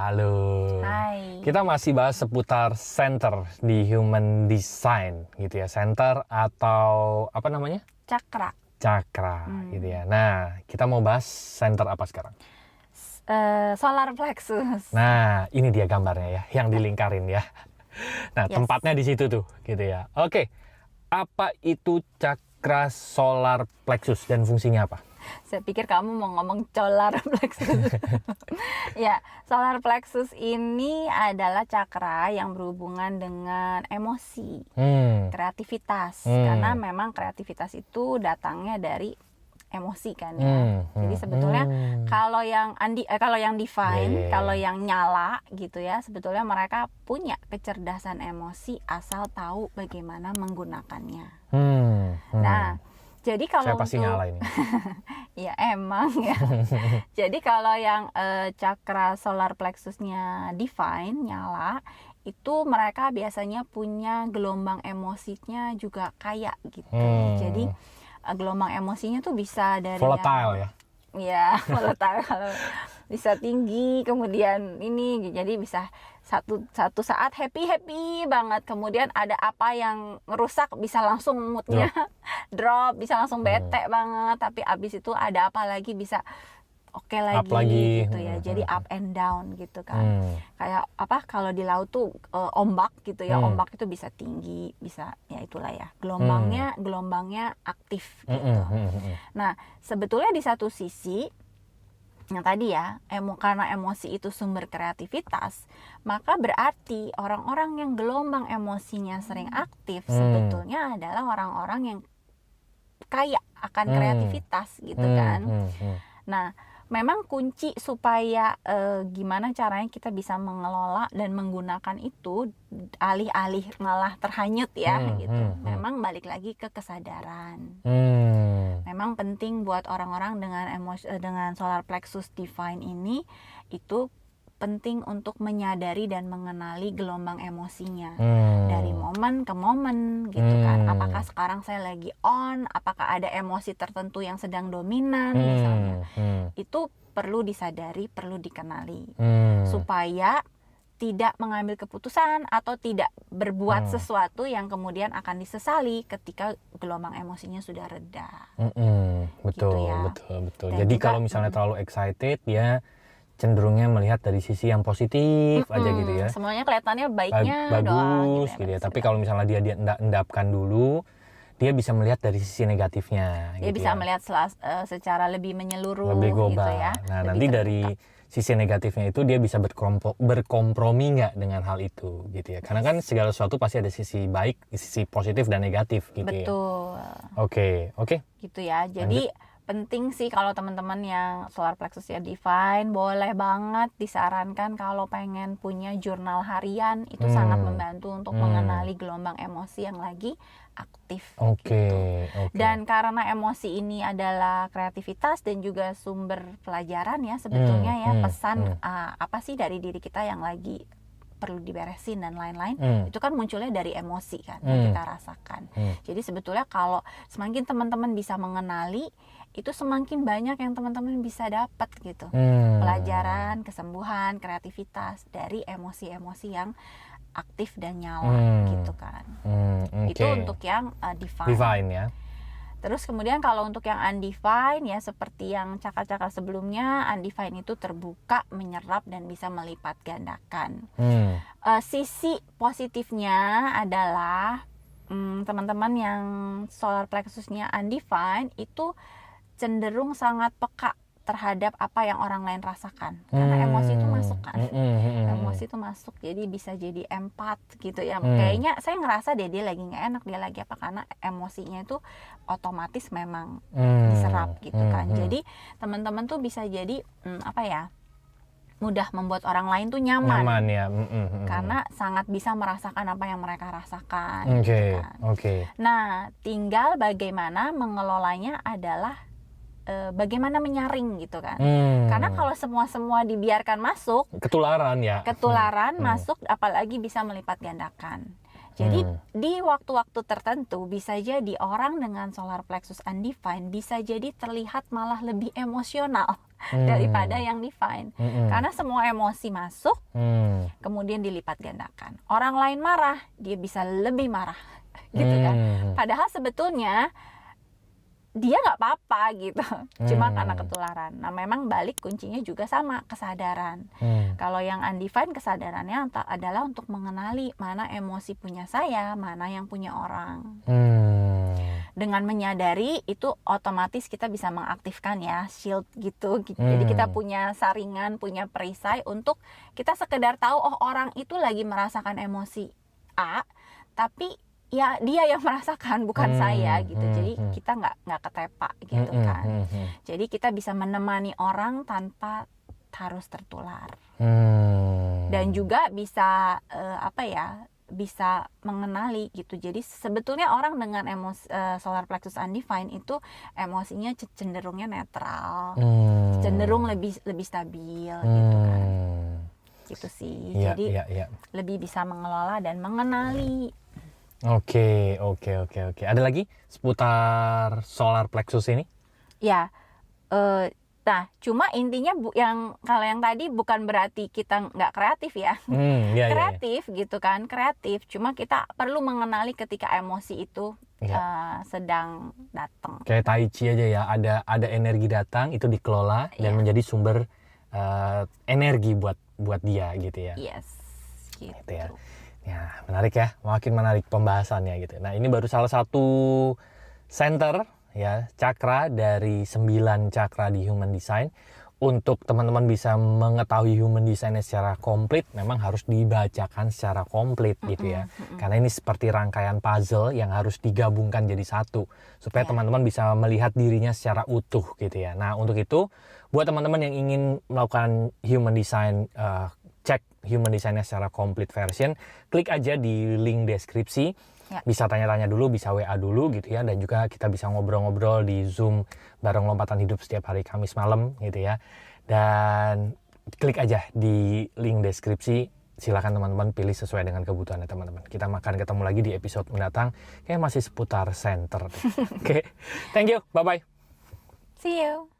halo. Hai. Kita masih bahas seputar center di human design gitu ya. Center atau apa namanya? Cakra. Cakra gitu ya. Nah, kita mau bahas center apa sekarang? Solar plexus. Nah, ini dia gambarnya ya, yang dilingkarin ya. Nah, Yes. tempatnya di situ tuh gitu ya. Oke, apa itu cakra solar plexus dan fungsinya apa? Saya pikir kamu mau ngomong solar plexus. Ya, solar plexus ini adalah cakra yang berhubungan dengan emosi, kreativitas. Karena memang kreativitas itu datangnya dari emosi kan ya. Jadi sebetulnya kalau yang divine, kalau yang nyala gitu ya, sebetulnya mereka punya kecerdasan emosi asal tahu bagaimana menggunakannya. Nah, jadi kalau saya pasti nyala ini. Ya emang ya. Jadi kalau yang cakra solar plexusnya divine, nyala, itu mereka biasanya punya gelombang emosinya juga kaya gitu. Jadi gelombang emosinya tuh bisa dari volatile ya. Ya, volatile. Kalau bisa tinggi, kemudian ini jadi bisa satu saat happy banget, kemudian ada apa yang ngerusak bisa langsung moodnya drop, bisa langsung bete banget, tapi abis itu ada apa lagi bisa oke lagi gitu ya. Jadi up and down gitu kan. Kayak apa kalau di laut tuh ombak gitu ya. Ombak itu bisa tinggi, bisa ya itulah ya. Gelombangnya aktif gitu. Nah, sebetulnya di satu sisi yang tadi ya, karena emosi itu sumber kreativitas, maka berarti orang-orang yang gelombang emosinya sering aktif sebetulnya adalah orang-orang yang kaya akan kreativitas gitu kan. Nah, memang kunci supaya gimana caranya kita bisa mengelola dan menggunakan itu alih-alih malah terhanyut ya gitu. Memang balik lagi ke kesadaran. Memang penting buat orang-orang dengan solar plexus divine ini, itu penting untuk menyadari dan mengenali gelombang emosinya dari momen ke momen gitu kan. Apakah sekarang saya lagi on, apakah ada emosi tertentu yang sedang dominan misalnya. Itu perlu disadari, perlu dikenali supaya tidak mengambil keputusan atau tidak berbuat sesuatu yang kemudian akan disesali ketika gelombang emosinya sudah reda. Betul, gitu ya. betul. Dan Jadi juga, kalau misalnya terlalu excited ya cenderungnya melihat dari sisi yang positif aja gitu ya. Semuanya kelihatannya baiknya bagus doang gitu ya. Tapi kalau misalnya dia endapkan dulu, dia bisa melihat dari sisi negatifnya. Dia gitu bisa ya. melihat secara lebih menyeluruh lebih global. gitu ya. Nah, lebih nanti terbuka. dari sisi negatifnya itu dia bisa berkompromi nggak dengan hal itu gitu ya. Karena kan segala sesuatu pasti ada sisi baik, sisi positif dan negatif gitu ya. Betul. Oke. Gitu ya. Jadi penting sih kalau teman-teman yang solar plexus ya divine, boleh banget disarankan kalau pengen punya jurnal harian, itu sangat membantu untuk mengenali gelombang emosi yang lagi aktif gitu. Dan karena emosi ini adalah kreativitas dan juga sumber pelajaran ya sebetulnya ya, pesan apa sih dari diri kita yang lagi perlu diberesin dan lain-lain, itu kan munculnya dari emosi kan yang kita rasakan. Jadi sebetulnya kalau semakin teman-teman bisa mengenali, itu semakin banyak yang teman-teman bisa dapat gitu. Pelajaran, kesembuhan, kreativitas dari emosi-emosi yang aktif dan nyala gitu kan. Itu untuk yang divine ya. Terus kemudian kalau untuk yang undefined ya seperti yang cakar-cakar sebelumnya, undefined itu terbuka, menyerap dan bisa melipat gandakan. Sisi positifnya adalah teman-teman yang solar plexusnya undefined itu cenderung sangat peka terhadap apa yang orang lain rasakan, karena emosi itu masuk kan. Emosi itu masuk, jadi bisa jadi empat gitu ya. Kayaknya saya ngerasa dia lagi nggak enak, dia lagi apa, karena emosinya itu otomatis memang diserap gitu kan. Jadi teman-teman tuh bisa jadi mudah membuat orang lain tuh nyaman ya. Karena sangat bisa merasakan apa yang mereka rasakan gitu kan. Nah, tinggal bagaimana mengelolanya adalah bagaimana menyaring gitu kan. Karena kalau semua dibiarkan masuk, ketularan masuk, apalagi bisa melipat gandakan. Jadi di waktu-waktu tertentu bisa jadi orang dengan solar plexus undefined bisa jadi terlihat malah lebih emosional daripada yang define. Karena semua emosi masuk, kemudian dilipat gandakan. Orang lain marah, dia bisa lebih marah, gitu kan. Padahal sebetulnya dia nggak apa-apa gitu, cuma karena ketularan. Nah memang balik kuncinya juga sama, kesadaran. Kalau yang undefined, kesadarannya adalah untuk mengenali mana emosi punya saya, mana yang punya orang. Dengan menyadari itu otomatis kita bisa mengaktifkan ya shield gitu. Jadi kita punya saringan, punya perisai untuk kita sekedar tahu oh orang itu lagi merasakan emosi A, tapi ya dia yang merasakan bukan saya gitu. Jadi kita nggak ketepak gitu kan. Jadi kita bisa menemani orang tanpa harus tertular. Dan juga bisa bisa mengenali gitu. Jadi sebetulnya orang dengan solar plexus undefined itu emosinya cenderungnya netral, cenderung lebih stabil gitu kan. Gitu sih. Jadi lebih bisa mengelola dan mengenali. Oke. Ada lagi seputar solar plexus ini? Ya, nah cuma intinya kalau yang tadi bukan berarti kita nggak kreatif ya. Kreatif gitu kan, kreatif. Cuma kita perlu mengenali ketika emosi itu sedang datang. Kayak tai chi aja ya, ada energi datang itu dikelola dan menjadi sumber energi buat dia gitu ya. Yes, gitu ya. Ya, menarik ya, makin menarik pembahasannya gitu. Nah, ini baru salah satu center ya, cakra dari 9 cakra di Human Design. Untuk teman-teman bisa mengetahui Human Design secara komplit, memang harus dibacakan secara komplit gitu ya. Karena ini seperti rangkaian puzzle yang harus digabungkan jadi satu supaya teman-teman bisa melihat dirinya secara utuh gitu ya. Nah, untuk itu buat teman-teman yang ingin melakukan Human Design, cek Human Design-nya secara complete version, klik aja di link deskripsi. Bisa tanya-tanya dulu, bisa WA dulu gitu ya, dan juga kita bisa ngobrol-ngobrol di Zoom bareng Lompatan Hidup setiap hari Kamis malam gitu ya. Dan klik aja di link deskripsi, silakan teman-teman pilih sesuai dengan kebutuhannya teman-teman. Kita akan ketemu lagi di episode mendatang, kayak masih seputar center. Oke. Thank you, bye-bye. See you.